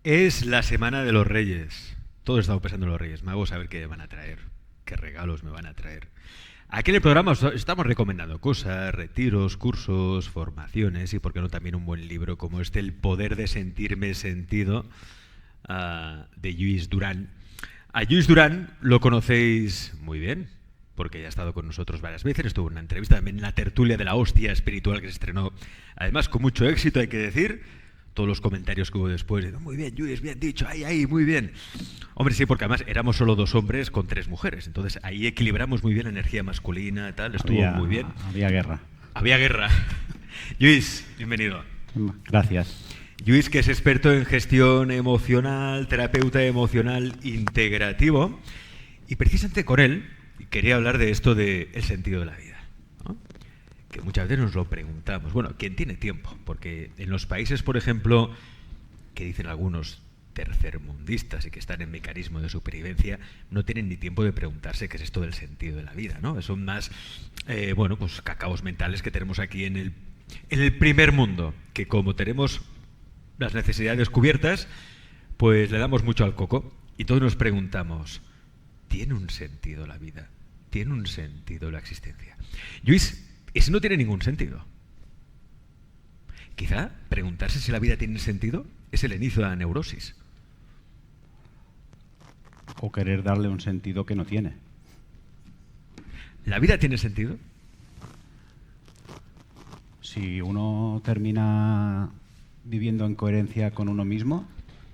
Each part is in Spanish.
Es la semana de los Reyes. Todo estamos pensando en los Reyes Magos, a ver qué van a traer, qué regalos me van a traer. Aquí en el programa estamos recomendando cosas, retiros, cursos, formaciones y, por qué no, también un buen libro como este, El poder de sentirme sentido, de Lluís Duran. A Lluís Duran lo conocéis muy bien, porque ya ha estado con nosotros varias veces. Estuvo en una entrevista también en la tertulia de la hostia espiritual que se estrenó, además con mucho éxito, hay que decir. Todos los comentarios que hubo después, muy bien, Lluís, bien dicho, ahí, muy bien. Hombre, sí, porque además éramos solo dos hombres con tres mujeres, entonces ahí equilibramos muy bien la energía masculina y tal, estuvo muy bien. Había guerra. Había guerra. Lluís, bienvenido. Gracias. Lluís, que es experto en gestión emocional, terapeuta emocional integrativo, y precisamente con él quería hablar de esto del sentido de la vida, ¿no? Que muchas veces nos lo preguntamos. Bueno, ¿quién tiene tiempo? Porque en los países, por ejemplo, que dicen algunos tercermundistas y que están en mecanismo de supervivencia, no tienen ni tiempo de preguntarse qué es esto del sentido de la vida, ¿no? Son más, bueno, pues cacaos mentales que tenemos aquí en el primer mundo, que como tenemos las necesidades cubiertas, pues le damos mucho al coco y todos nos preguntamos, ¿tiene un sentido la vida? ¿Tiene un sentido la existencia? Lluís, ese no tiene ningún sentido. Quizá preguntarse si la vida tiene sentido es el inicio de la neurosis. O querer darle un sentido que no tiene. ¿La vida tiene sentido? Si uno termina viviendo en coherencia con uno mismo,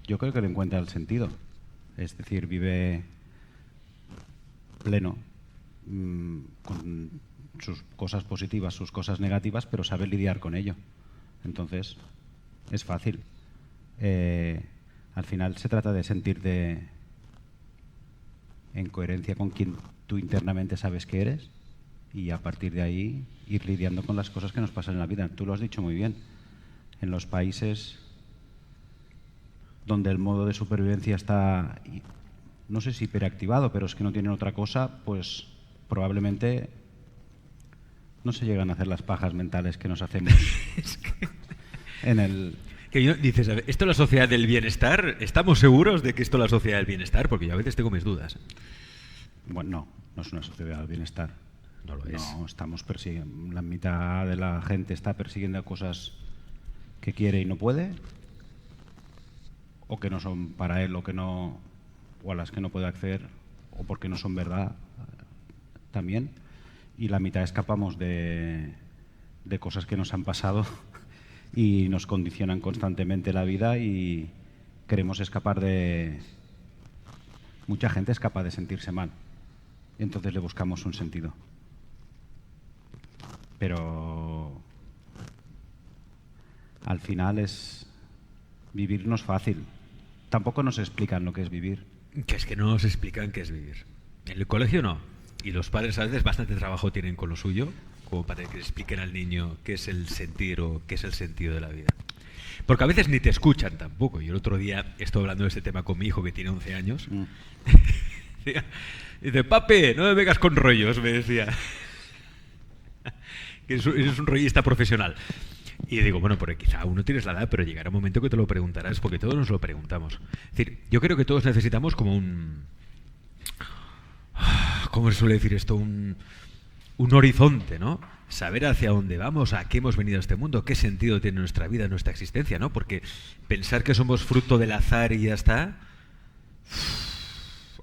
yo creo que le encuentra el sentido. Es decir, vive pleno, con sus cosas positivas, sus cosas negativas, pero sabe lidiar con ello. Entonces, es fácil. Al final se trata de sentirte en coherencia con quien tú internamente sabes que eres y a partir de ahí ir lidiando con las cosas que nos pasan en la vida. Tú lo has dicho muy bien. En los países donde el modo de supervivencia está, no sé si hiperactivado, pero es que no tienen otra cosa, pues probablemente no se llegan a hacer las pajas mentales que nos hacemos Es que... en el... Que dices, a ver, ¿esto es la sociedad del bienestar? ¿Estamos seguros de que esto es la sociedad del bienestar? Porque yo a veces tengo mis dudas. Bueno, no es una sociedad del bienestar. No lo es. No, estamos persiguiendo, la mitad de la gente está persiguiendo cosas que quiere y no puede, o que no son para él, o que no, o a las que no puede acceder, o porque no son verdad también. Y la mitad escapamos de cosas que nos han pasado y nos condicionan constantemente la vida y queremos escapar de... Mucha gente es capaz de sentirse mal y entonces le buscamos un sentido. Pero al final vivir no es fácil. Tampoco nos explican lo que es vivir. Que es que no nos explican qué es vivir. En el colegio no. Y los padres a veces bastante trabajo tienen con lo suyo, como para que le expliquen al niño qué es el sentir o qué es el sentido de la vida. Porque a veces ni te escuchan tampoco. Yo el otro día estoy hablando de este tema con mi hijo, que tiene 11 años. Dice, papi, no me vengas con rollos, me decía. Que eres un rollista profesional. Y digo, bueno, porque quizá aún no tienes la edad, pero llegará un momento que te lo preguntarás, porque todos nos lo preguntamos. Es decir, yo creo que todos necesitamos como un... ¿Cómo se suele decir esto? Un horizonte, ¿no? Saber hacia dónde vamos, a qué hemos venido a este mundo, qué sentido tiene nuestra vida, nuestra existencia, ¿no? Porque pensar que somos fruto del azar y ya está,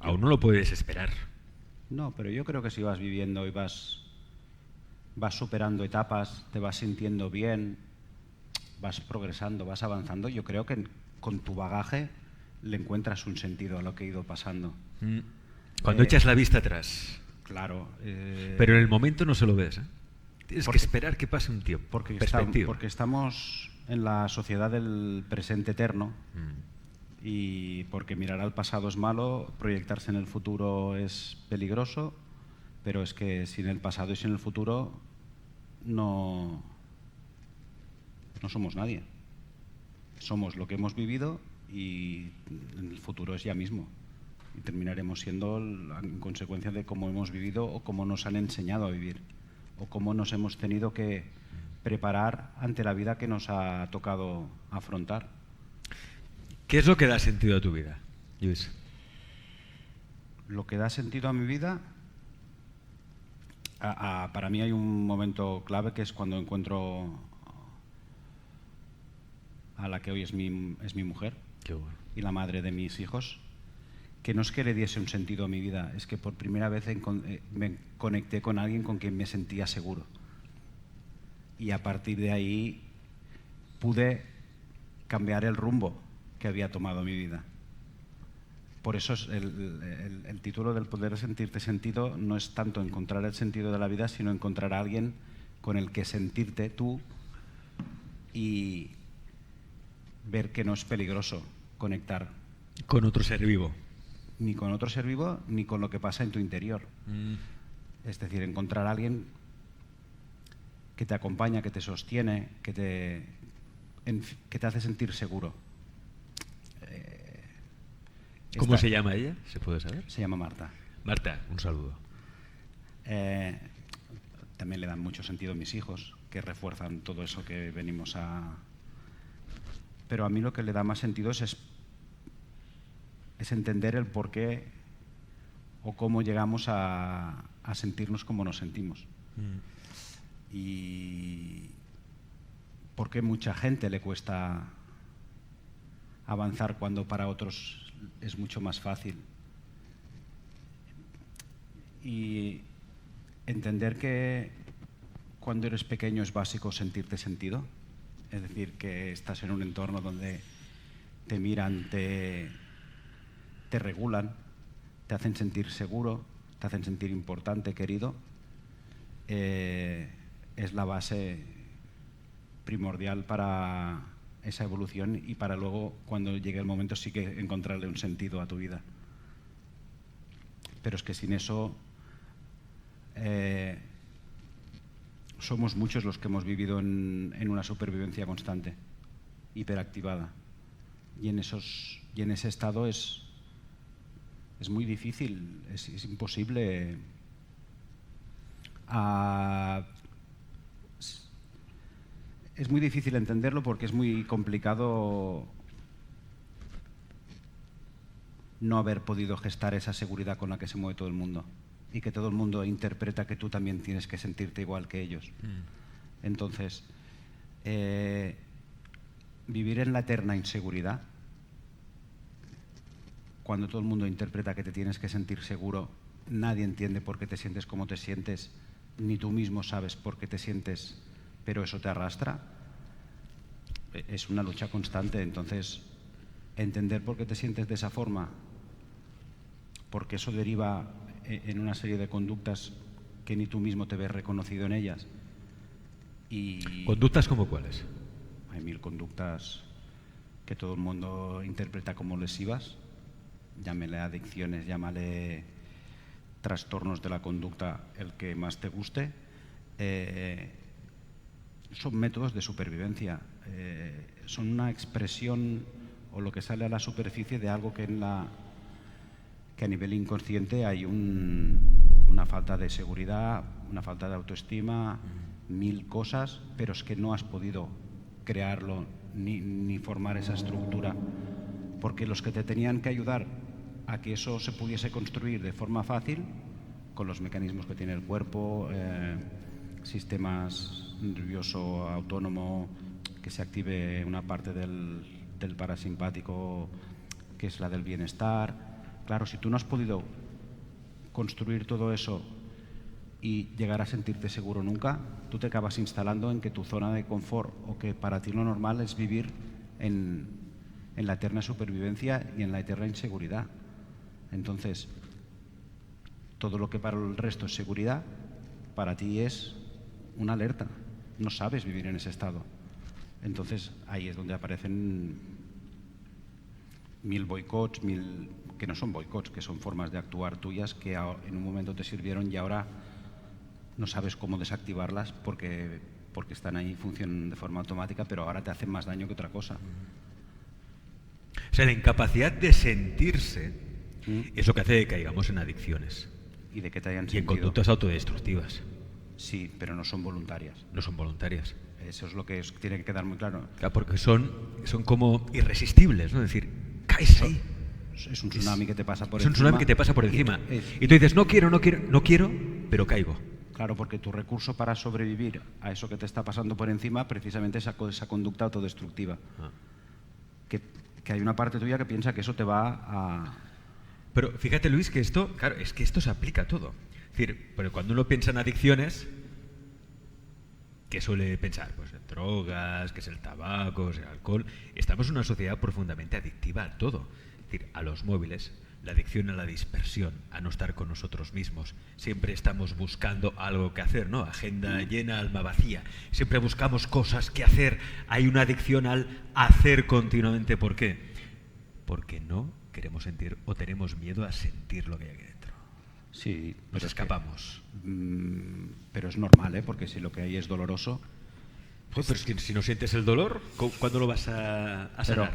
aún no lo puedes esperar. No, pero yo creo que si vas viviendo y vas superando etapas, te vas sintiendo bien, vas progresando, vas avanzando, yo creo que con tu bagaje le encuentras un sentido a lo que he ido pasando. Cuando echas la vista atrás. Claro. Pero en el momento no se lo ves, ¿eh? Tienes que esperar que pase un tiempo. Porque estamos en la sociedad del presente eterno y porque mirar al pasado es malo, proyectarse en el futuro es peligroso, pero es que sin el pasado y sin el futuro no somos nadie. Somos lo que hemos vivido y en el futuro es ya mismo. Y terminaremos siendo en consecuencia de cómo hemos vivido o cómo nos han enseñado a vivir o cómo nos hemos tenido que preparar ante la vida que nos ha tocado afrontar. ¿Qué es lo que da sentido a tu vida, Lluís? Lo que da sentido a mi vida, para mí hay un momento clave que es cuando encuentro a la que hoy es mi mujer. Qué bueno. Y la madre de mis hijos, que no es que le diese un sentido a mi vida, es que por primera vez me conecté con alguien con quien me sentía seguro. Y a partir de ahí pude cambiar el rumbo que había tomado mi vida. Por eso es el título del Poder Sentirte Sentido no es tanto encontrar el sentido de la vida, sino encontrar a alguien con el que sentirte tú y ver que no es peligroso conectar. Con otro ser vivo. Ni con otro ser vivo, ni con lo que pasa en tu interior. Es decir, encontrar a alguien que te acompaña, que te sostiene, que te hace sentir seguro. ¿Cómo se llama ella? ¿Se puede saber? Se llama Marta. Marta, un saludo. También le dan mucho sentido a mis hijos, que refuerzan todo eso que venimos a... Pero a mí lo que le da más sentido es entender el por qué o cómo llegamos a sentirnos como nos sentimos. Y por qué mucha gente le cuesta avanzar cuando para otros es mucho más fácil. Y entender que cuando eres pequeño es básico sentirte sentido. Es decir, que estás en un entorno donde te miran, te regulan, te hacen sentir seguro, te hacen sentir importante, querido. Es la base primordial para esa evolución y para luego, cuando llegue el momento, sí que encontrarle un sentido a tu vida. Pero es que sin eso somos muchos los que hemos vivido en una supervivencia constante, hiperactivada. Y en ese estado es muy difícil, es imposible es muy difícil entenderlo porque es muy complicado no haber podido gestar esa seguridad con la que se mueve todo el mundo y que todo el mundo interpreta que tú también tienes que sentirte igual que ellos. Entonces, vivir en la eterna inseguridad, cuando todo el mundo interpreta que te tienes que sentir seguro, nadie entiende por qué te sientes como te sientes, ni tú mismo sabes por qué te sientes, pero eso te arrastra, es una lucha constante. Entonces, entender por qué te sientes de esa forma, porque eso deriva en una serie de conductas que ni tú mismo te ves reconocido en ellas. Y ¿Conductas como cuáles? hay 1000 conductas que todo el mundo interpreta como lesivas. Llámale adicciones, llámale trastornos de la conducta, el que más te guste. Son métodos de supervivencia, son una expresión o lo que sale a la superficie de algo que a nivel inconsciente hay una falta de seguridad, una falta de autoestima, 1000 cosas, pero es que no has podido crearlo ni formar esa estructura, porque los que te tenían que ayudar a que eso se pudiese construir de forma fácil, con los mecanismos que tiene el cuerpo, sistemas nervioso autónomo, que se active una parte del parasimpático que es la del bienestar. Claro, si tú no has podido construir todo eso y llegar a sentirte seguro nunca, tú te acabas instalando en que tu zona de confort o que para ti lo normal es vivir en la eterna supervivencia y en la eterna inseguridad. Entonces, todo lo que para el resto es seguridad, para ti es una alerta. No sabes vivir en ese estado. Entonces, ahí es donde aparecen 1000 boicots, que no son boicots, que son formas de actuar tuyas que en un momento te sirvieron y ahora no sabes cómo desactivarlas porque están ahí, funcionan de forma automática, pero ahora te hacen más daño que otra cosa. O sea, la incapacidad de sentirse es lo que hace que caigamos en adicciones. Y de que te hayan Y en sentido. conductas autodestructivas. Sí, pero no son voluntarias. No son voluntarias. Eso es lo que tiene que quedar muy claro. Claro, porque son como irresistibles, ¿no? Es decir, caes ahí. Es un tsunami que te pasa por encima. Es un tsunami que te pasa por encima. Y tú dices, no quiero, pero caigo. Claro, porque tu recurso para sobrevivir a eso que te está pasando por encima, precisamente esa conducta autodestructiva. Que hay una parte tuya que piensa que eso te va a... Pero fíjate, Luis, que esto se aplica a todo. Es decir, pero cuando uno piensa en adicciones, ¿qué suele pensar? Pues en drogas, que es el tabaco, es el alcohol. Estamos en una sociedad profundamente adictiva a todo. Es decir, a los móviles, la adicción a la dispersión, a no estar con nosotros mismos. Siempre estamos buscando algo que hacer, ¿no? Agenda llena, alma vacía. Siempre buscamos cosas que hacer. Hay una adicción al hacer continuamente. ¿Por qué? Porque no queremos sentir o tenemos miedo a sentir lo que hay aquí dentro. Sí, nos escapamos. Pero es normal, ¿eh? Porque si lo que hay es doloroso... Pues, pero es que si no sientes el dolor, ¿cuándo lo vas a sanar?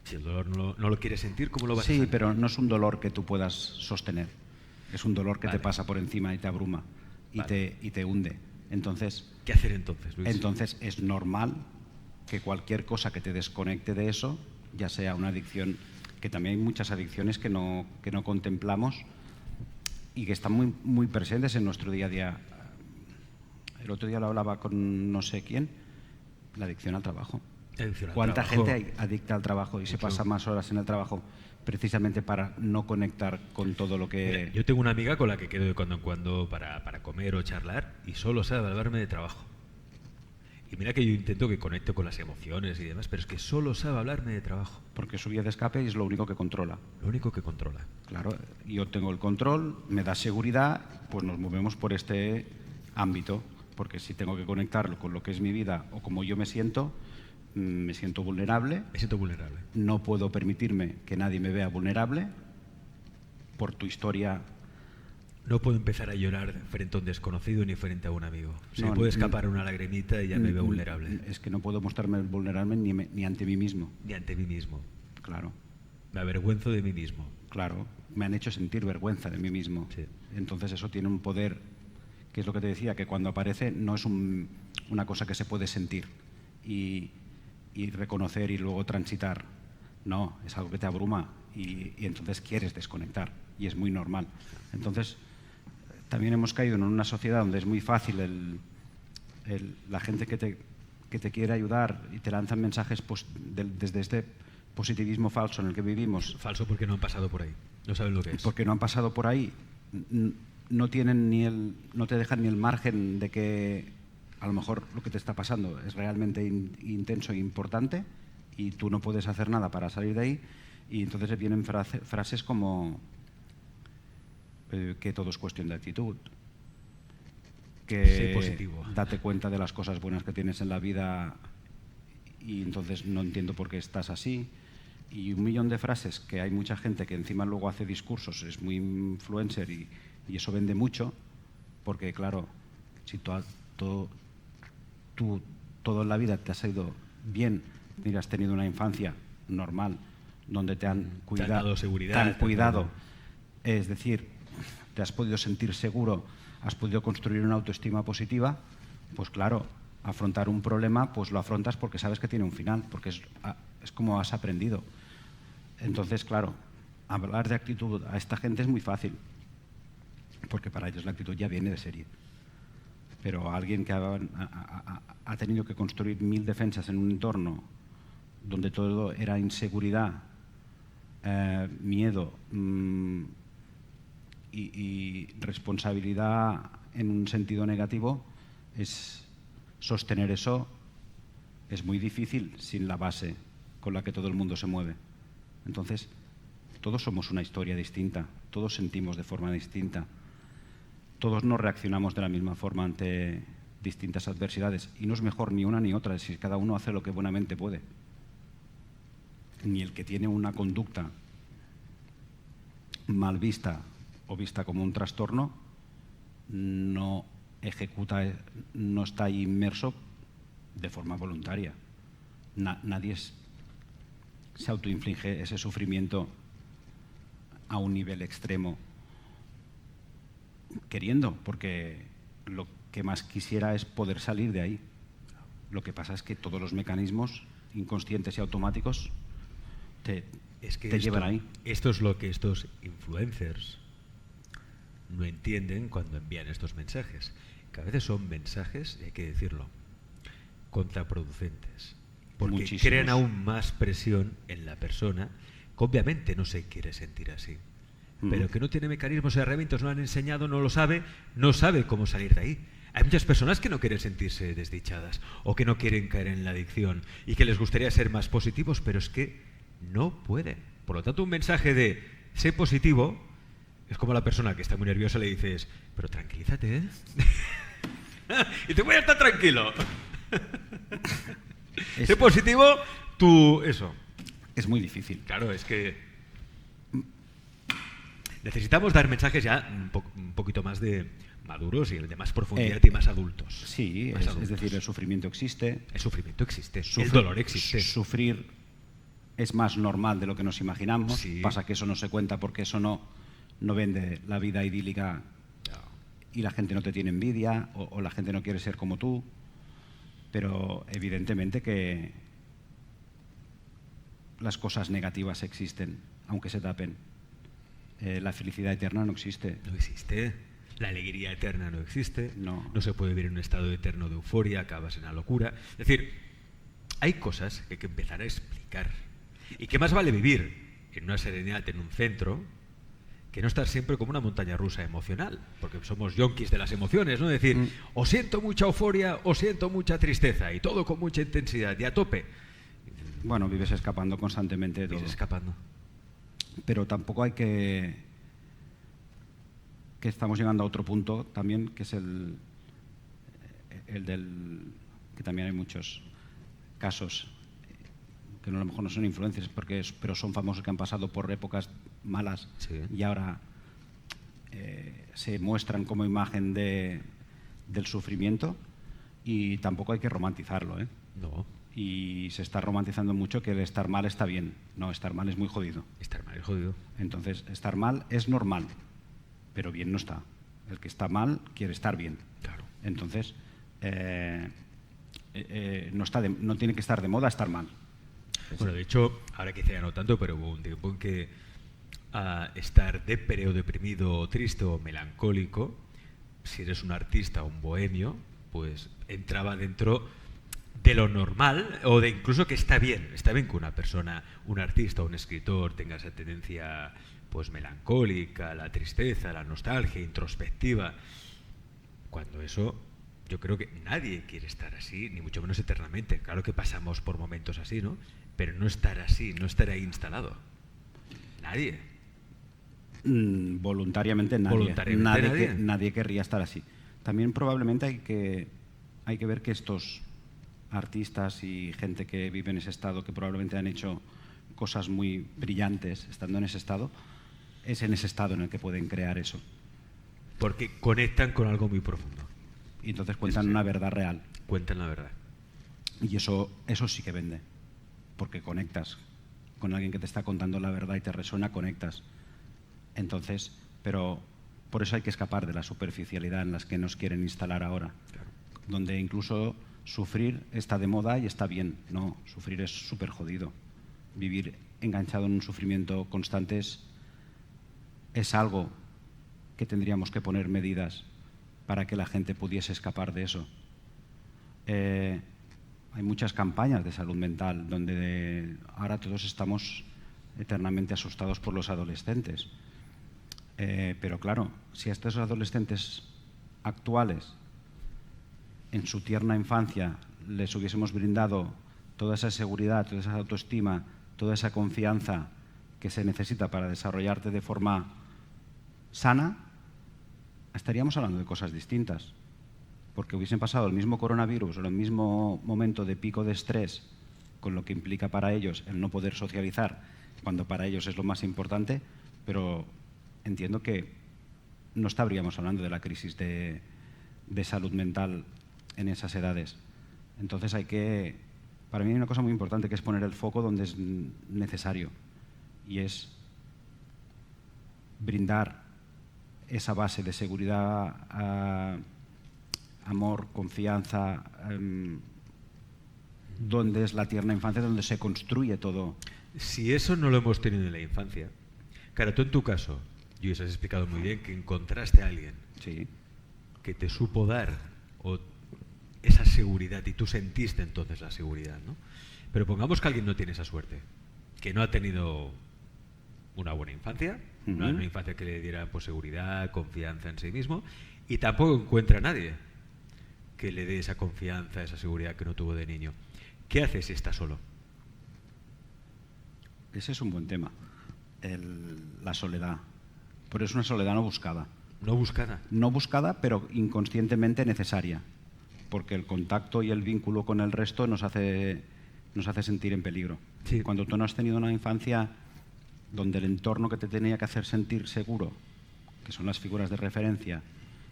Si el dolor no lo quieres sentir, ¿cómo lo vas a sanar? Sí, pero no es un dolor que tú puedas sostener. Es un dolor que te pasa por encima y te abruma y te hunde. Entonces, ¿qué hacer entonces, Luis? Entonces es normal que cualquier cosa que te desconecte de eso, ya sea una adicción, que también hay muchas adicciones que no contemplamos y que están muy, muy presentes en nuestro día a día. El otro día lo hablaba con no sé quién, la adicción al trabajo. ¿Cuánta gente hay adicta al trabajo y se pasa más horas en el trabajo precisamente para no conectar con todo lo que... Mira, yo tengo una amiga con la que quedo de cuando en cuando para comer o charlar y solo sabe hablarme de trabajo. Y mira que yo intento que conecte con las emociones y demás, pero es que solo sabe hablarme de trabajo. Porque su vía de escape es lo único que controla. Lo único que controla. Claro, yo tengo el control, me da seguridad, pues nos movemos por este ámbito. Porque si tengo que conectarlo con lo que es mi vida o como yo me siento vulnerable. Me siento vulnerable. No puedo permitirme que nadie me vea vulnerable por tu historia. No puedo empezar a llorar frente a un desconocido ni frente a un amigo. Se me puede escapar una lagrimita y ya me veo vulnerable. Es que no puedo mostrarme vulnerable ni ante mí mismo. Ni ante mí mismo. Claro. Me avergüenzo de mí mismo. Claro. Me han hecho sentir vergüenza de mí mismo. Sí. Entonces eso tiene un poder, que es lo que te decía, que cuando aparece no es una cosa que se puede sentir y reconocer y luego transitar. No, es algo que te abruma y entonces quieres desconectar y es muy normal. Entonces, también hemos caído en una sociedad donde es muy fácil la gente que te quiere ayudar y te lanzan mensajes desde este positivismo falso en el que vivimos. Falso porque no han pasado por ahí, no saben lo que es. Porque no han pasado por ahí, no te dejan ni el margen de que a lo mejor lo que te está pasando es realmente intenso e importante y tú no puedes hacer nada para salir de ahí, y entonces vienen frases como que todo es cuestión de actitud, que positivo. Date cuenta de las cosas buenas que tienes en la vida y entonces no entiendo por qué estás así, y un millón de frases que hay mucha gente que encima luego hace discursos, es muy influencer y eso vende mucho, porque claro, si todo en la vida te ha ido bien, y has tenido una infancia normal, donde te han cuidado, dado seguridad, es decir, te has podido sentir seguro, has podido construir una autoestima positiva, pues claro, afrontar un problema, pues lo afrontas porque sabes que tiene un final, porque es como has aprendido. Entonces, claro, hablar de actitud a esta gente es muy fácil, porque para ellos la actitud ya viene de serie. Pero a alguien que ha tenido que construir 1000 defensas en un entorno donde todo era inseguridad, miedo y responsabilidad en un sentido negativo, sostener eso es muy difícil sin la base con la que todo el mundo se mueve. Entonces, todos somos una historia distinta, todos sentimos de forma distinta. Todos no reaccionamos de la misma forma ante distintas adversidades y no es mejor ni una ni otra, si cada uno hace lo que buenamente puede. Ni el que tiene una conducta mal vista o vista como un trastorno no ejecuta, no está inmerso de forma voluntaria. Nadie se autoinflige ese sufrimiento a un nivel extremo queriendo, porque lo que más quisiera es poder salir de ahí. Lo que pasa es que todos los mecanismos inconscientes y automáticos te llevan ahí. Esto es lo que estos influencers no entienden cuando envían estos mensajes. Que a veces son mensajes, hay que decirlo, contraproducentes. Porque Muchísimos. crean aún más presión en la persona que obviamente no se quiere sentir así. Pero que no tiene mecanismos y herramientas, no lo han enseñado, no sabe cómo salir de ahí. Hay muchas personas que no quieren sentirse desdichadas o que no quieren caer en la adicción y que les gustaría ser más positivos, pero es que no pueden. Por lo tanto, un mensaje de sé positivo es como la persona que está muy nerviosa le dices, pero tranquilízate, ¿eh? Y te voy a estar tranquilo. Sé positivo, tú eso. Es muy difícil. Claro, es que necesitamos dar mensajes ya un poquito más de maduros y de más profundidad y más adultos. Sí, más es decir, el sufrimiento existe. El sufrimiento existe, el dolor existe. Sufrir es más normal de lo que nos imaginamos. Sí. Pasa que eso no se cuenta porque eso no vende la vida idílica y la gente no te tiene envidia o la gente no quiere ser como tú. Pero evidentemente que las cosas negativas existen, aunque se tapen. La felicidad eterna no existe. No existe. La alegría eterna no existe. No. No se puede vivir en un estado eterno de euforia, acabas en la locura. Es decir, hay cosas que hay que empezar a explicar. Y que más vale vivir en una serenidad, en un centro, que no estar siempre como una montaña rusa emocional. Porque somos yonkis de las emociones, ¿no? Es decir, o siento mucha euforia o siento mucha tristeza y todo con mucha intensidad y a tope. Bueno, vives escapando constantemente de todo. Vives escapando. Pero tampoco hay que estamos llegando a otro punto también, que es el del que también hay muchos casos que a lo mejor no son influencers pero son famosos, que han pasado por épocas malas. Sí. Y ahora se muestran como imagen del sufrimiento, y tampoco hay que romantizarlo, ¿eh? No. Y se está romantizando mucho que el estar mal está bien. No, estar mal es muy jodido. Estar mal es jodido. Entonces, estar mal es normal, pero bien no está. El que está mal quiere estar bien. Claro. Entonces, no tiene que estar de moda estar mal. Bueno, de hecho, ahora quizá ya no tanto, pero hubo un tiempo en que estar depre o deprimido o triste o melancólico, si eres un artista o un bohemio, pues entraba dentro de lo normal, o de incluso que está bien que una persona, un artista o un escritor tenga esa tendencia pues melancólica, la tristeza, la nostalgia, introspectiva, cuando eso yo creo que nadie quiere estar así, ni mucho menos eternamente. Claro que pasamos por momentos así, ¿no? Pero no estar así, no estar ahí instalado. Nadie. Voluntariamente nadie. Nadie querría estar así. También probablemente hay que ver que estos artistas y gente que vive en ese estado, que probablemente han hecho cosas muy brillantes estando en ese estado, es en ese estado en el que pueden crear eso. Porque conectan con algo muy profundo. Y entonces cuentan una verdad real. Cuentan la verdad. Y eso sí que vende. Porque conectas con alguien que te está contando la verdad y te resuena, conectas. Entonces, pero por eso hay que escapar de la superficialidad en las que nos quieren instalar ahora. Claro. Donde incluso sufrir está de moda y está bien. No, sufrir es súper jodido. Vivir enganchado en un sufrimiento constante es algo que tendríamos que poner medidas para que la gente pudiese escapar de eso. Hay muchas campañas de salud mental donde ahora todos estamos eternamente asustados por los adolescentes. Pero claro, si a estos adolescentes actuales, en su tierna infancia, les hubiésemos brindado toda esa seguridad, toda esa autoestima, toda esa confianza que se necesita para desarrollarte de forma sana, estaríamos hablando de cosas distintas. Porque hubiesen pasado el mismo coronavirus o el mismo momento de pico de estrés, con lo que implica para ellos el no poder socializar, cuando para ellos es lo más importante, pero entiendo que no estaríamos hablando de la crisis de salud mental en esas edades. Entonces para mí hay una cosa muy importante, que es poner el foco donde es necesario, y es brindar esa base de seguridad, amor, confianza, donde es la tierna infancia, donde se construye todo Si eso no lo hemos tenido en la infancia, claro, tú en tu caso, Luis, has explicado muy bien que encontraste a alguien Sí. que te supo dar esa seguridad y tú sentiste entonces la seguridad, ¿no? Pero pongamos que alguien no tiene esa suerte, que no ha tenido una buena infancia, una infancia que le diera pues, seguridad, confianza en sí mismo, y tampoco encuentra a nadie que le dé esa confianza, esa seguridad que no tuvo de niño. ¿Qué hace si está solo? Ese es un buen tema. La soledad. Pero es una soledad no buscada. No buscada. No buscada, pero inconscientemente necesaria. Porque el contacto y el vínculo con el resto nos hace sentir en peligro. Sí. Cuando tú no has tenido una infancia donde el entorno que te tenía que hacer sentir seguro, que son las figuras de referencia,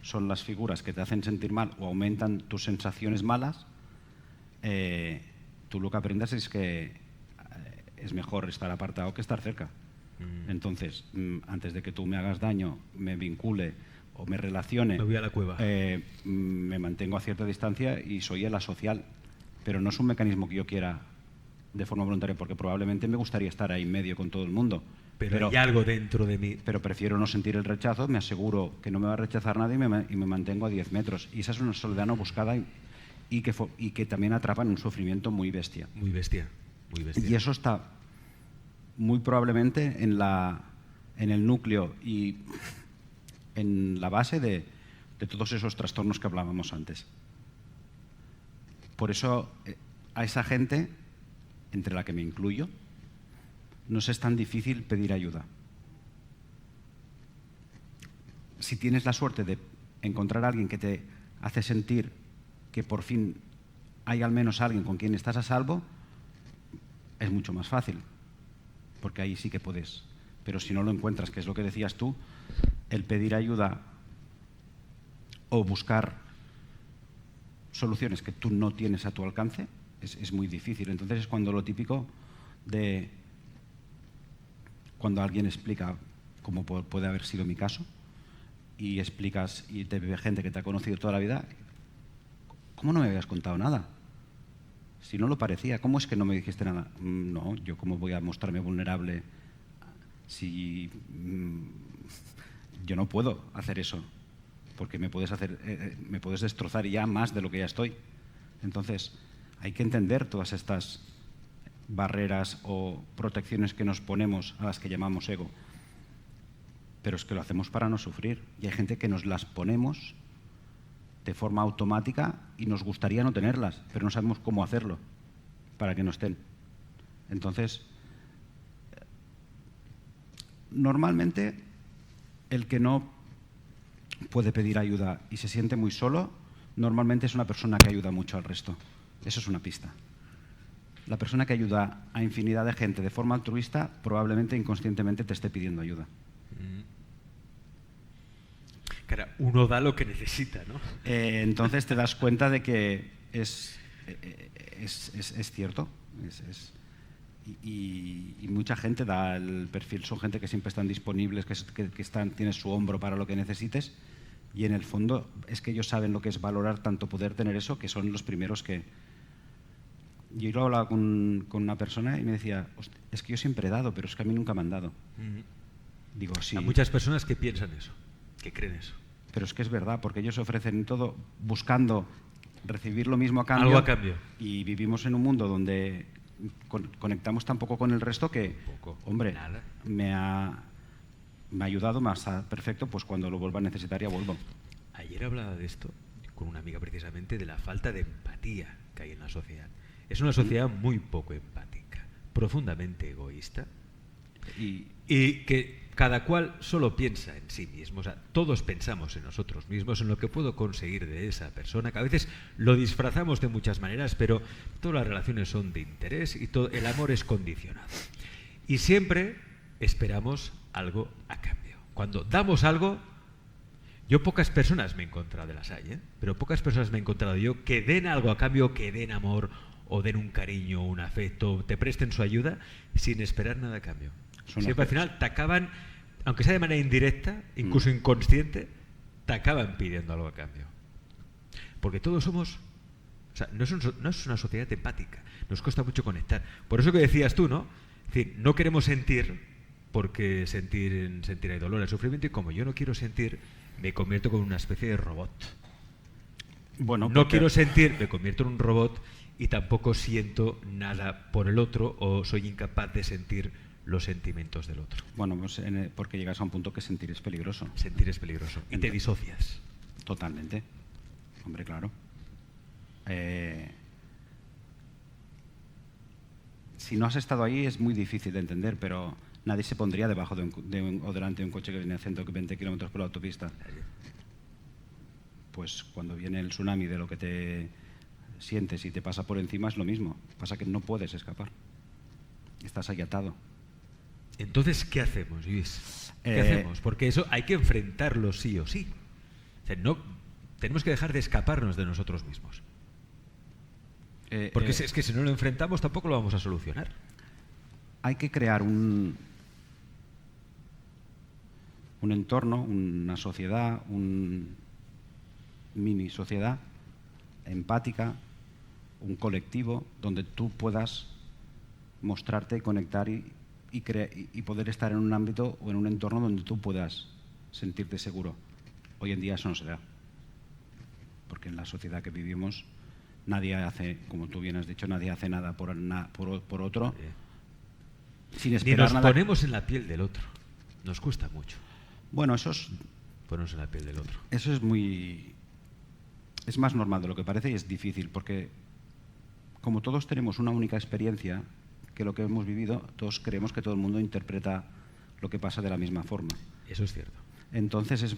son las figuras que te hacen sentir mal o aumentan tus sensaciones malas, tú lo que aprendes es que es mejor estar apartado que estar cerca. Entonces, antes de que tú me hagas daño, me vincule o me relacione, Me voy a la cueva. me mantengo a cierta distancia y soy el asocial. Pero no es un mecanismo que yo quiera de forma voluntaria, porque probablemente me gustaría estar ahí en medio con todo el mundo. Pero hay algo dentro de mí. Pero prefiero no sentir el rechazo, me aseguro que no me va a rechazar nadie y me mantengo a 10 metros. Y esa es una soledad no buscada y que también atrapa en un sufrimiento muy bestia. Muy bestia, muy bestia. Y eso está muy probablemente en el núcleo y en la base de todos esos trastornos que hablábamos antes. Por eso a esa gente, entre la que me incluyo, nos es tan difícil pedir ayuda. Si tienes la suerte de encontrar a alguien que te hace sentir que por fin hay al menos alguien con quien estás a salvo, es mucho más fácil, porque ahí sí que puedes. Pero si no lo encuentras, que es lo que decías tú, el pedir ayuda o buscar soluciones que tú no tienes a tu alcance es muy difícil. Entonces es cuando lo típico de cuando alguien explica, como puede haber sido mi caso, y explicas y te ve gente que te ha conocido toda la vida, ¿cómo no me habías contado nada? Si no lo parecía, ¿cómo es que no me dijiste nada? No, yo cómo voy a mostrarme vulnerable si yo no puedo hacer eso, porque me puedes destrozar ya más de lo que ya estoy. Entonces, hay que entender todas estas barreras o protecciones que nos ponemos, a las que llamamos ego. Pero es que lo hacemos para no sufrir. Y hay gente que nos las ponemos de forma automática y nos gustaría no tenerlas, pero no sabemos cómo hacerlo para que no estén. Entonces, normalmente, el que no puede pedir ayuda y se siente muy solo, normalmente es una persona que ayuda mucho al resto. Eso es una pista. La persona que ayuda a infinidad de gente de forma altruista probablemente inconscientemente te esté pidiendo ayuda. Claro, uno da lo que necesita, ¿no? Entonces te das cuenta de que es cierto. Y mucha gente da el perfil, son gente que siempre están disponibles, que tienes su hombro para lo que necesites, y en el fondo es que ellos saben lo que es valorar tanto poder tener eso, que son los primeros que... Yo lo hablaba con una persona y me decía, es que yo siempre he dado, pero es que a mí nunca me han dado. Digo, sí. Hay muchas personas que piensan eso, que creen eso. Pero es que es verdad, porque ellos ofrecen todo buscando recibir lo mismo a cambio. Algo a cambio. Y vivimos en un mundo donde conectamos tan poco con el resto que, hombre, nada. me ha ayudado, me está perfecto, pues cuando lo vuelva a necesitar ya vuelvo. Ayer hablaba de esto con una amiga precisamente, de la falta de empatía que hay en la sociedad. Es una sociedad muy poco empática, profundamente egoísta y que cada cual solo piensa en sí mismo. O sea, todos pensamos en nosotros mismos, en lo que puedo conseguir de esa persona, que a veces lo disfrazamos de muchas maneras, pero todas las relaciones son de interés y el amor es condicionado. Y siempre esperamos algo a cambio. Cuando damos algo, yo pocas personas me he encontrado, de las hay, pero pocas personas me he encontrado yo que den algo a cambio, que den amor o den un cariño, un afecto, te presten su ayuda sin esperar nada a cambio. Siempre al final te acaban, aunque sea de manera indirecta, incluso inconsciente, te acaban pidiendo algo a cambio. Porque todos somos... O sea, no es una sociedad empática, nos cuesta mucho conectar. Por eso que decías tú, ¿no? Es decir, no queremos sentir porque sentir hay dolor, hay sufrimiento, y como yo no quiero sentir, me convierto en una especie de robot. Bueno, No quiero sentir, me convierto en un robot y tampoco siento nada por el otro, o soy incapaz de sentir los sentimientos del otro. Bueno, pues porque llegas a un punto que sentir es peligroso. Sentir es peligroso. Y te disocias. Totalmente. Hombre, claro. Si no has estado ahí es muy difícil de entender, pero nadie se pondría debajo o delante de un coche que viene a 120 kilómetros por la autopista. Pues cuando viene el tsunami de lo que te sientes y te pasa por encima es lo mismo. Pasa que no puedes escapar. Estás ahí atado. Entonces, ¿qué hacemos, Luis? ¿Qué hacemos? Porque eso hay que enfrentarlo sí o sí. O sea, no, tenemos que dejar de escaparnos de nosotros mismos. Porque es que si no lo enfrentamos tampoco lo vamos a solucionar. Hay que crear un entorno, una sociedad, mini sociedad empática, un colectivo donde tú puedas mostrarte y conectar y poder estar en un ámbito o en un entorno donde tú puedas sentirte seguro. Hoy en día eso no se da, porque en la sociedad que vivimos nadie hace, como tú bien has dicho, nadie hace nada por otro sin esperar nada. Ni nos ponemos en la piel del otro. Nos cuesta mucho. Bueno, eso es ponernos en la piel del otro. Eso es más normal de lo que parece y es difícil, porque como todos tenemos una única experiencia, que lo que hemos vivido, todos creemos que todo el mundo interpreta lo que pasa de la misma forma. Eso es cierto. Entonces,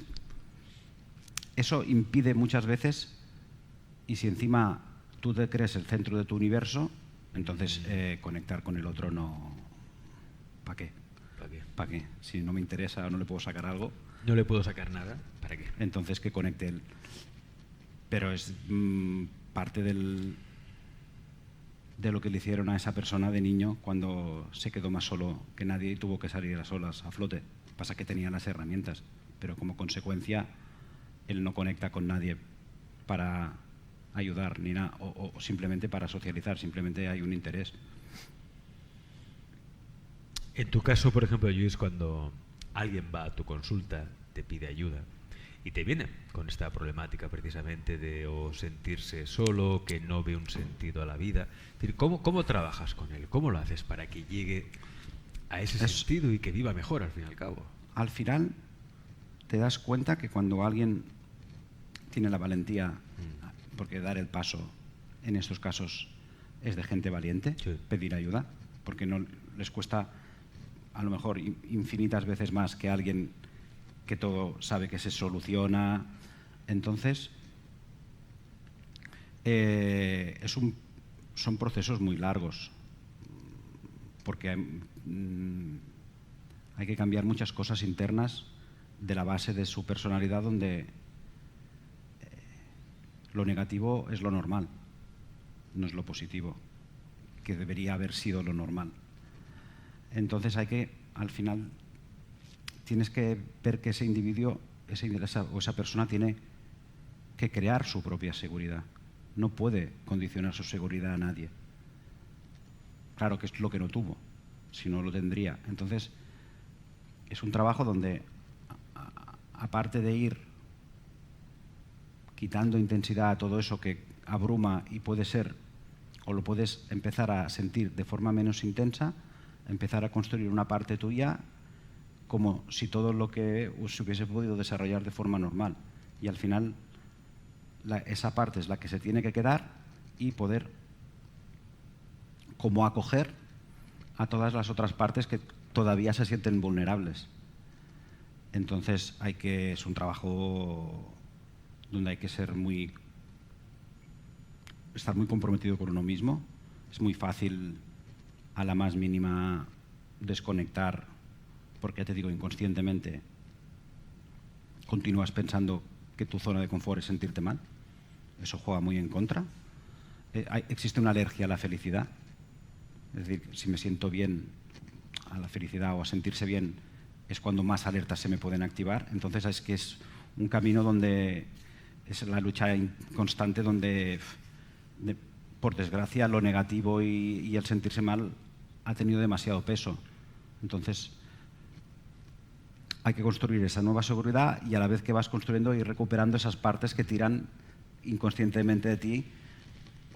eso impide muchas veces, y si encima tú te crees el centro de tu universo, entonces conectar con el otro no... ¿Para qué? ¿Para qué? Si no me interesa o no le puedo sacar algo... No le puedo sacar nada, ¿para qué? Entonces que conecte él. Pero es parte de lo que le hicieron a esa persona de niño cuando se quedó más solo que nadie y tuvo que salir a solas a flote. Pasa que tenía las herramientas, pero como consecuencia él no conecta con nadie para ayudar ni nada, o simplemente para socializar, simplemente hay un interés. En tu caso, por ejemplo, Luis, cuando alguien va a tu consulta, te pide ayuda y te viene con esta problemática precisamente de o sentirse solo, que no ve un sentido a la vida, es decir, ¿cómo trabajas con él? ¿Cómo lo haces para que llegue a ese sentido y que viva mejor al fin y al cabo? Al final te das cuenta que cuando alguien tiene la valentía, porque dar el paso en estos casos es de gente valiente, sí, pedir ayuda, porque no les cuesta a lo mejor infinitas veces más que alguien que todo sabe que se soluciona. Entonces, son procesos muy largos, porque hay que cambiar muchas cosas internas de la base de su personalidad, donde lo negativo es lo normal, no es lo positivo, que debería haber sido lo normal. Entonces al final, tienes que ver que ese individuo o esa persona tiene que crear su propia seguridad. No puede condicionar su seguridad a nadie. Claro que es lo que no tuvo, si no lo tendría. Entonces, es un trabajo donde, aparte de ir quitando intensidad a todo eso que abruma y puede ser, o lo puedes empezar a sentir de forma menos intensa, empezar a construir una parte tuya como si todo lo que se hubiese podido desarrollar de forma normal. Y al final esa parte es la que se tiene que quedar y poder como acoger a todas las otras partes que todavía se sienten vulnerables. Entonces es un trabajo donde hay que estar muy comprometido con uno mismo. Es muy fácil a la más mínima desconectar, porque ya te digo, inconscientemente continúas pensando que tu zona de confort es sentirte mal. Eso juega muy en contra. Existe una alergia a la felicidad. Es decir, si me siento bien a la felicidad o a sentirse bien, es cuando más alertas se me pueden activar. Entonces es un camino donde es la lucha constante, donde por desgracia lo negativo y el sentirse mal ha tenido demasiado peso. Entonces, hay que construir esa nueva seguridad y a la vez que vas construyendo ir recuperando esas partes que tiran inconscientemente de ti,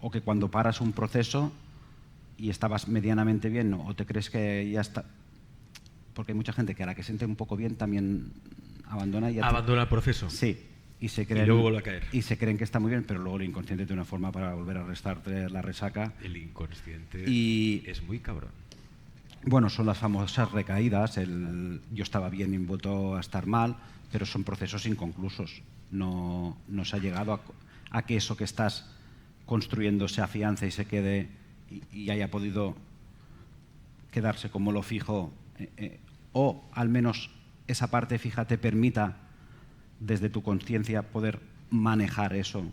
o que cuando paras un proceso y estabas medianamente bien, ¿no? O te crees que ya está... Porque hay mucha gente que a la que siente un poco bien también abandona. Abandona el proceso. Sí. Y luego vuelve a caer. Y se creen que está muy bien, pero luego el inconsciente tiene una forma para volver a restarte la resaca. El inconsciente es muy cabrón. Bueno, son las famosas recaídas. Yo estaba bien y vuelto a estar mal, pero son procesos inconclusos. No se ha llegado a que eso que estás construyendo se afiance y se quede y haya podido quedarse como lo fijo, o al menos esa parte fija te permita desde tu conciencia poder manejar eso.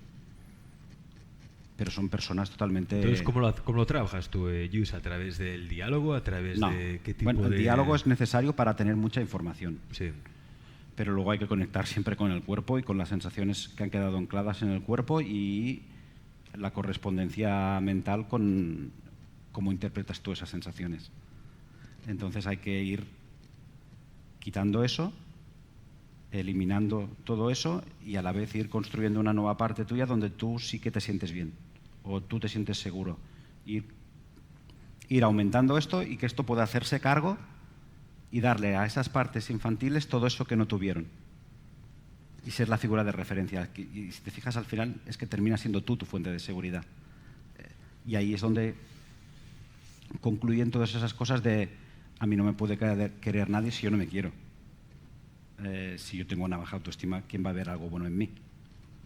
Pero son personas totalmente... Entonces, ¿cómo lo trabajas tú, Lluís? ¿A través del diálogo? ¿A través de qué tipo el de...? diálogo es necesario para tener mucha información. Sí. Pero luego hay que conectar siempre con el cuerpo y con las sensaciones que han quedado ancladas en el cuerpo y la correspondencia mental con cómo interpretas tú esas sensaciones. Entonces hay que ir quitando eso, eliminando todo eso y a la vez ir construyendo una nueva parte tuya donde tú sí que te sientes bien o tú te sientes seguro. Ir aumentando esto y que esto pueda hacerse cargo y darle a esas partes infantiles todo eso que no tuvieron. Y ser la figura de referencia. Y si te fijas, al final es que termina siendo tú tu fuente de seguridad. Y ahí es donde concluyen todas esas cosas de a mí no me puede querer nadie si yo no me quiero. Si yo tengo una baja autoestima, ¿quién va a ver algo bueno en mí?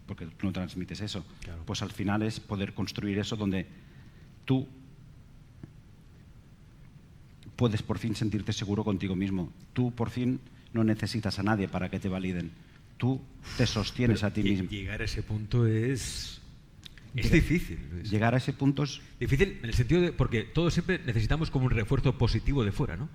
Porque tú no transmites eso. Claro. Pues al final es poder construir eso donde tú puedes por fin sentirte seguro contigo mismo. Tú por fin no necesitas a nadie para que te validen. Tú te sostienes a ti mismo. Llegar a ese punto es difícil. Llegar a ese punto es... Difícil en el sentido de... Porque todos siempre necesitamos como un refuerzo positivo de fuera, ¿no?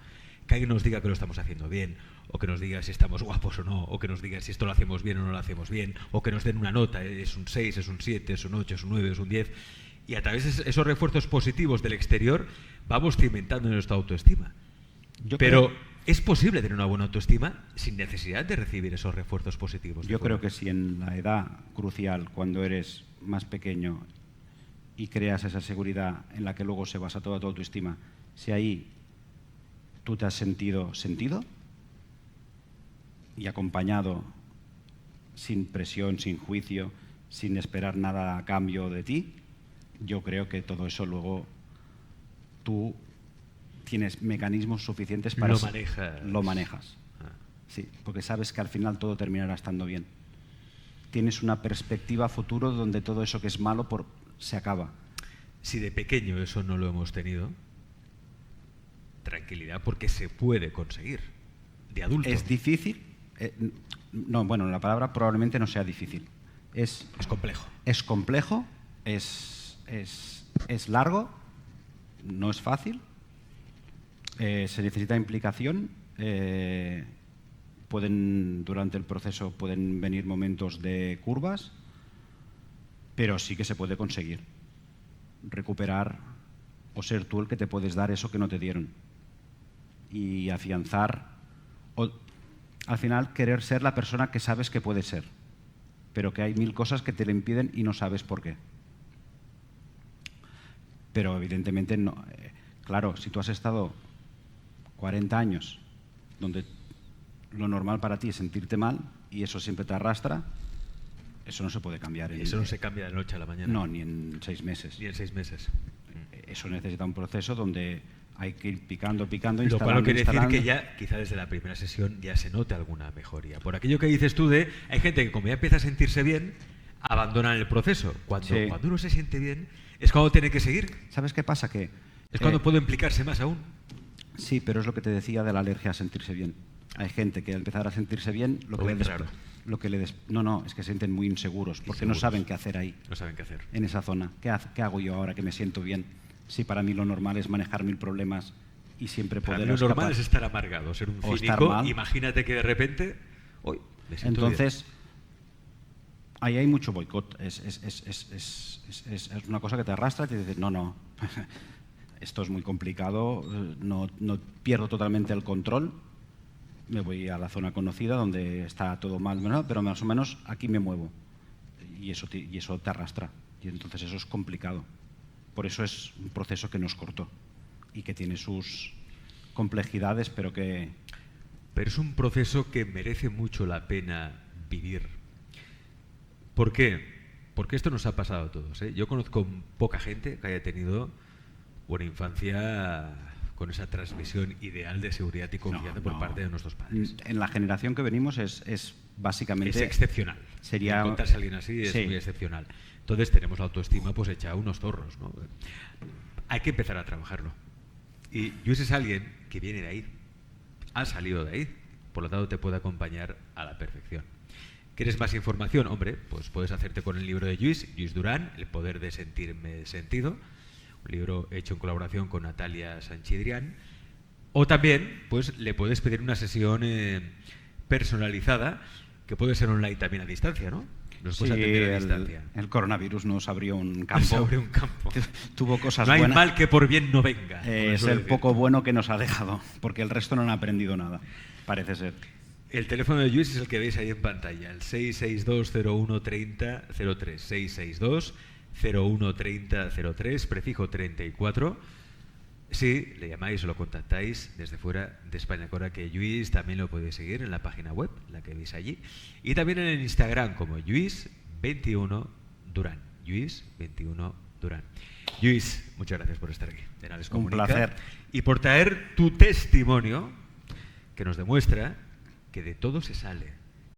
Que alguien nos diga que lo estamos haciendo bien, o que nos diga si estamos guapos o no, o que nos diga si esto lo hacemos bien o no lo hacemos bien, o que nos den una nota, es un 6, es un 7, es un 8, es un 9, es un 10. Y a través de esos refuerzos positivos del exterior vamos cimentando nuestra autoestima. Pero es posible tener una buena autoestima sin necesidad de recibir esos refuerzos positivos. Yo creo que si en la edad crucial, cuando eres más pequeño y creas esa seguridad en la que luego se basa toda tu autoestima, si ahí tú te has sentido y acompañado, sin presión, sin juicio, sin esperar nada a cambio de ti, yo creo que todo eso luego tú tienes mecanismos suficientes para... Lo manejas. Sí, porque sabes que al final todo terminará estando bien. Tienes una perspectiva futuro donde todo eso que es malo se acaba. Si de pequeño eso no lo hemos tenido, tranquilidad, porque se puede conseguir. De adulto. ¿Es difícil? No, bueno, la palabra probablemente no sea difícil. Es complejo. Es complejo, es largo, no es fácil, se necesita implicación, durante el proceso pueden venir momentos de curvas, pero sí que se puede conseguir recuperar o ser tú el que te puedes dar eso que no te dieron y afianzar, o al final querer ser la persona que sabes que puedes ser, pero que hay mil cosas que te lo impiden y no sabes por qué. Pero evidentemente no. Claro, si tú has estado 40 años donde lo normal para ti es sentirte mal y eso siempre te arrastra, eso no se puede cambiar. Eso no se cambia de la noche a la mañana. No, ni en 6 meses. Ni en 6 meses. Eso necesita un proceso donde hay que ir picando, Lo cual quiere decir que ya, quizá desde la primera sesión, ya se note alguna mejoría. Por aquello que dices tú hay gente que como ya empieza a sentirse bien, abandonan el proceso. Cuando uno se siente bien, es cuando tiene que seguir. ¿Sabes qué pasa? Que es cuando puede implicarse más aún. Sí, pero es lo que te decía de la alergia a sentirse bien. Hay gente que al empezar a sentirse bien, es que se sienten muy inseguros porque no saben qué hacer ahí. No saben qué hacer. En esa zona. ¿Qué hago yo ahora que me siento bien? Si para mí lo normal es manejar 1000 problemas y siempre poder escapar. Lo normal es estar amargado, ser un cínico. Imagínate que de repente... me siento Entonces, bien. Ahí hay mucho boicot. Es una cosa que te arrastra y te dice, no. esto es muy complicado, no pierdo totalmente el control, me voy a la zona conocida donde está todo mal, pero más o menos aquí me muevo y eso te arrastra y entonces eso es complicado. Por eso es un proceso que nos cortó y que tiene sus complejidades, pero es un proceso que merece mucho la pena vivir. ¿Por qué? Porque esto nos ha pasado a todos, ¿eh? Yo conozco poca gente que haya tenido una infancia con esa transmisión ideal de seguridad y confianza por parte de nuestros padres. En la generación que venimos es básicamente... Es excepcional. Sería... Contarse a alguien así es muy excepcional. Entonces tenemos la autoestima pues hecha a unos zorros, ¿no? Hay que empezar a trabajarlo. Y Lluís es alguien que viene de ahí, ha salido de ahí, por lo tanto te puede acompañar a la perfección. ¿Quieres más información? Hombre, pues puedes hacerte con el libro de Lluís Durán, El poder de sentirme sentido, un libro hecho en colaboración con Natalia Sanchidrián. O también, pues le puedes pedir una sesión personalizada, que puede ser online también a distancia, ¿no? Nos puedes atender a distancia. El coronavirus nos abrió un campo. Nos abrió un campo. Tuvo cosas buenas. buenas. No hay mal que por bien no venga. Es el poco bueno que nos ha dejado, porque el resto no han aprendido nada, parece ser. El teléfono de Lluís es el que veis ahí en pantalla, el 662-0130-03, 662-0130-03, prefijo 34. Sí, le llamáis o lo contactáis desde fuera de España. Ahora que Lluís también lo podéis seguir en la página web, la que veis allí, y también en el Instagram como Lluís21 Durán. Lluís21 Durán. Lluís, muchas gracias por estar aquí. De Nades Comunica. Un placer. Y por traer tu testimonio que nos demuestra que de todo se sale.